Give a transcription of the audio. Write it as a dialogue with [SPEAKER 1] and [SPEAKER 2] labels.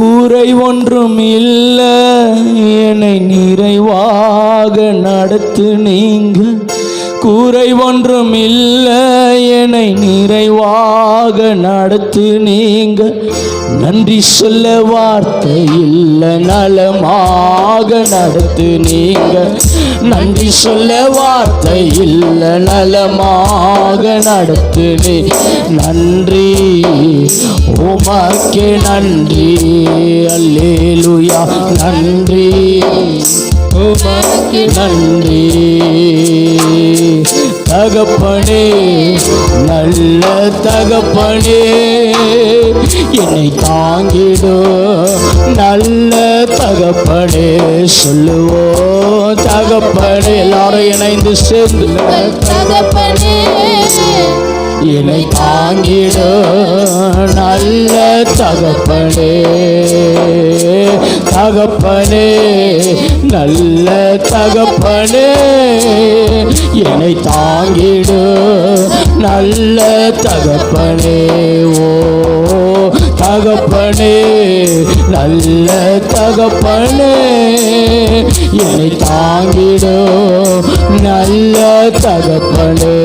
[SPEAKER 1] கூரை ஒன்றும் இல்லை, என்னை நிறைவாக நடத்து நீங்க. கூரை ஒன்றும் இல்லை, என்னை நிறைவாக நடத்து நீங்க. நன்றி சொல்ல வார்த்தை இல்லை, நலமாக நடத்து நீங்க. நன்றி சொல்ல வார்த்தை இல்லை, நலமாக நடத்து நீ. நன்றி உமக்கே நன்றி, அல்லேலூயா. நன்றி உமக்கே நன்றி தகப்பனே, நல்ல தகப்பனே, என்னை தாங்கிடோ நல்ல தகப்பனே. சொல்லுவோம் தகப்பனே, எல்லாரும் இணைந்து சேர்ந்து
[SPEAKER 2] தகப்பனே,
[SPEAKER 1] என்னை தாங்கிடோ நல்ல தகப்பனே. தகப்பனே, நல்ல தகப்பனே, என்னை தாங்கிடு நல்ல தகப்பனே. ஓ தகப்பனே, நல்ல தகப்பனே, என்னை தாங்கிடு நல்ல தகப்பனே.